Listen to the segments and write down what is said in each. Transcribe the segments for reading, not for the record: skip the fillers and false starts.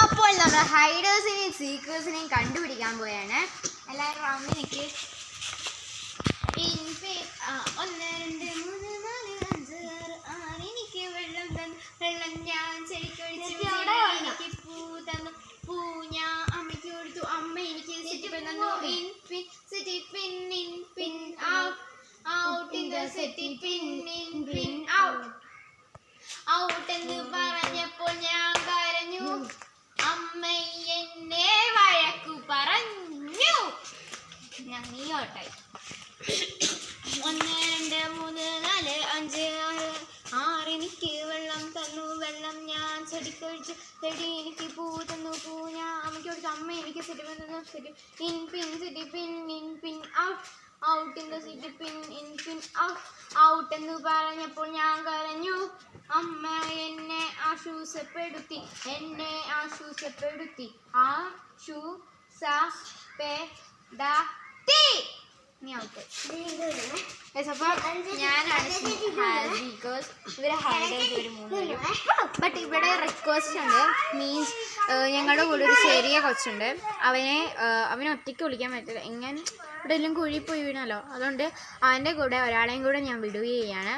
അപ്പോൾ നമ്മൾ ഹൈഡേഴ്സിനെയും സീക്കേഴ്സിനെയും കണ്ടുപിടിക്കാൻ പോയാണ്. എല്ലാവരും റൗണ്ടിൽ നിൽക്ക്. 1 2 3 4 5 6 എനിക്ക് വെള്ളം തന്നു, വെള്ളം ഞാൻ ചെടിക്കൊഴിച്ചു, എനിക്ക് പൂ തന്നു, പൂ ഞാൻ അമ്മയ്ക്ക് കൊടുത്തു, അമ്മ എനിക്ക് സെറ്റിപ്പിൻ തന്നു. In pin safety pin in pin out, out in the safety pin in pin out. Out എന്ന് പറഞ്ഞപ്പോൾ ഞാൻ കരഞ്ഞു, അമ്മ എന്നെ വഴക്കു പറഞ്ഞു. ഞാൻ നീ ഓട്ടായി. 1 2 3 4 5 6 എനിക്ക് വെള്ളം തന്നു, വെള്ളം ഞാൻ ചെടിക്കൊഴിച്ചു, ചെടി എനിക്ക് പൂ തന്നു, പൂ ഞാൻ അമ്മയ്ക്ക് കൊടുത്തു, അമ്മ എനിക്ക് സെറ്റിപ്പിൻ തന്നു, in pin safety pin in pin out, out in the safety pin in pin out. Out എന്ന് പറഞ്ഞപ്പോൾ ഞാൻ കരഞ്ഞു, അമ്മ എന്നെ ആശ്വാസപ്പെടുത്തി, എന്നെ ആശ്വാസപ്പെടുത്തി. ഞാനാണ് ബിക്കോസ് ഇവരെ ഹൈഡേഴ്സ് ഒരു 3 പേരും. ബട്ട് ഇവിടെ റിക്വസ്റ്റ് ഉണ്ട്. മീൻസ് ഞങ്ങളുടെ കൂടെ ഒരു ചെറിയ കൊച്ചുണ്ട്. അവനെ ഒറ്റയ്ക്ക് വിളിക്കാൻ പറ്റില്ല. എങ്ങനെ ഇവിടെ എല്ലാം കുഴി പോയി വീണല്ലോ. അതുകൊണ്ട് അവൻ്റെ കൂടെ ഒരാളെയും കൂടെ ഞാൻ വിടുകയാണ്.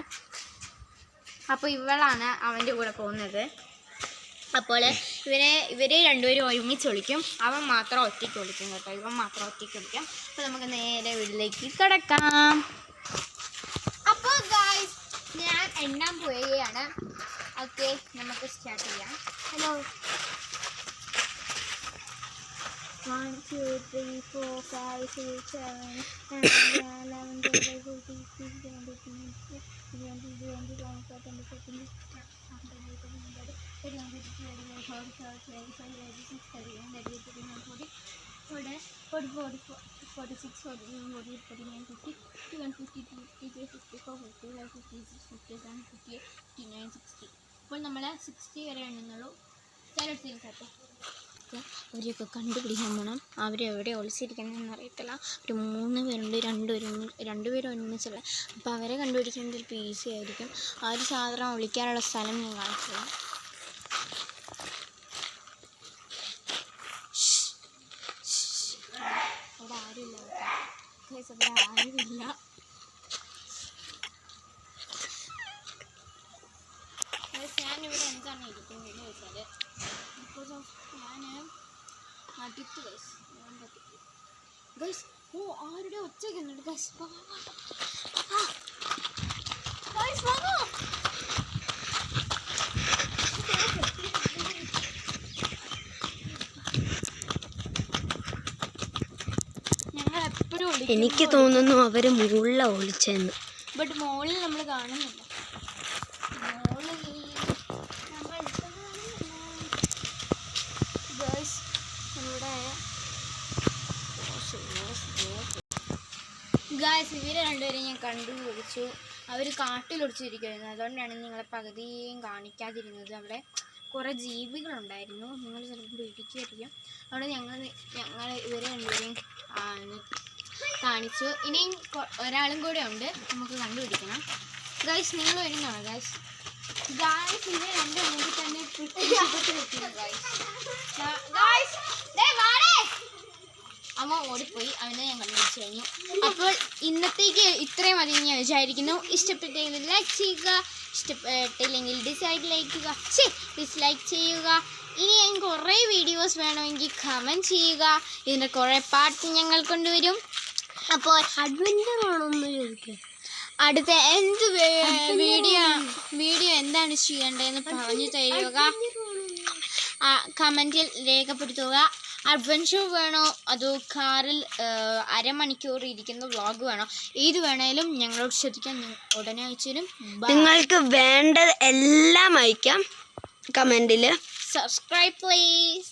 അപ്പോൾ ഇവളാണ് അവൻ്റെ കൂടെ പോകുന്നത്. അപ്പോൾ ഇവർ രണ്ടുപേരും ഒരുമിച്ച് വിളിക്കും. അവൻ മാത്രം ഒറ്റയ്ക്ക് വിളിക്കും കേട്ടോ. ഇവൻ മാത്രം ഒറ്റയ്ക്ക് വിളിക്കാം. അപ്പോൾ നമുക്ക് നേരെ വീട്ടിലേക്ക് കിടക്കാം. അപ്പോൾ ഗായ്സ് ഞാൻ എണ്ണാൻ പോവുകയാണ്. ഓക്കെ, നമുക്ക് സ്റ്റാർട്ട് ചെയ്യാം. ഹലോ 1 2 3 4 5 6 7 8 9 10 11 12 13 14 ഇപ്പോൾ നമ്മൾ 60 വരെ എണ്ണുന്നുള്ളൂ. ചിലടത്തേക്ക് അവരെയൊക്കെ കണ്ടുപിടിക്കാൻ പോകണം. അവരെവിടെ ഒളിച്ചിരിക്കുന്നതെന്ന് അറിയത്തില്ല. ഒരു 3 പേരുണ്ട്, രണ്ടുപേരും ഒരുമിച്ചുള്ള. അപ്പോൾ അവരെ കണ്ടുപിടിക്കാൻ ചിലപ്പോൾ ഈസി ആയിരിക്കും. ആ ഒരു സാധനം ഒളിക്കാനുള്ള സ്ഥലം ഞാൻ കാണിച്ചില്ല. അവിടെ ആരുമില്ല, അവിടെ ആരുമില്ല. ഞാനിവിടെ എന്താണ് ഇരിക്കുന്നതെന്ന് വെച്ചാൽ ബിക്കോസ് ഓഫ് ഞാൻ നടിത്ത് ഗൈസ്. ഓ ആരുടെ ഒച്ച കേൾക്കുന്നുണ്ട് ഗൈസ്. ഞങ്ങൾ എപ്പോഴും എനിക്ക് തോന്നുന്നു അവർ മുകളിലാണ് ഒളിച്ചെന്ന്. ബട്ട് മുകളിൽ നമ്മൾ കാണുന്നില്ല. ഗായ്സ് ഇവരെ രണ്ടുപേരും ഞാൻ കണ്ടുപിടിച്ചു. അവർ കാട്ടിലൊളിച്ചിരിക്കുമായിരുന്നു. അതുകൊണ്ടാണ് നിങ്ങളെ പകുതിയും കാണിക്കാതിരുന്നത്. അവിടെ കുറേ ജീവികളുണ്ടായിരുന്നു. നിങ്ങൾ ചിലപ്പോൾ പേടിക്കുമായിരിക്കും. അവിടെ ഞങ്ങൾ ഇവരെ രണ്ടുപേരെയും കാണിച്ചു. ഇനിയും ഒരാളും കൂടെ ഉണ്ട്, നമുക്ക് കണ്ടുപിടിക്കണം. ഗായ്സ് നിങ്ങൾ വരുന്നതാണ് ഗായ്സ്. ഇവരെ രണ്ട് മുമ്പിൽ തന്നെ അമ്മ ഓടിപ്പോയി. അവനെ ഞാൻ കണ്ടുപിടിച്ച് കഴിഞ്ഞു. അപ്പോൾ ഇന്നത്തേക്ക് ഇത്രയും മതി ഞാൻ വിചാരിക്കുന്നു. ഇഷ്ടപ്പെട്ടെങ്കിൽ ലൈക്ക് ചെയ്യുക, ഇഷ്ടപ്പെട്ടില്ലെങ്കിൽ ഡിസ്ലൈക്ക് ചെയ്യുക. ഇനി ഞാൻ കുറേ വീഡിയോസ് വേണമെങ്കിൽ കമൻറ്റ് ചെയ്യുക. ഇതിൻ്റെ കുറേ പാർട്ട് ഞങ്ങൾ കൊണ്ടുവരും. അപ്പോൾ അടുത്ത എന്ത് വീഡിയോ എന്താണ് ചെയ്യേണ്ടതെന്ന് പറഞ്ഞു തരിക, കമൻറ്റിൽ രേഖപ്പെടുത്തുക. അഡ്വഞ്ചർ വേണോ അതോ കാറിൽ അരമണിക്കൂർ ഇരിക്കുന്ന വ്ളോഗ് വേണോ, ഏത് വേണേലും ഞങ്ങളോട് ശ്രദ്ധിക്കാൻ ഉടനെ അയച്ചു തരും. നിങ്ങൾക്ക് വേണ്ടത് എല്ലാം അയക്കാം കമൻറ്റിൽ. Subscribe please.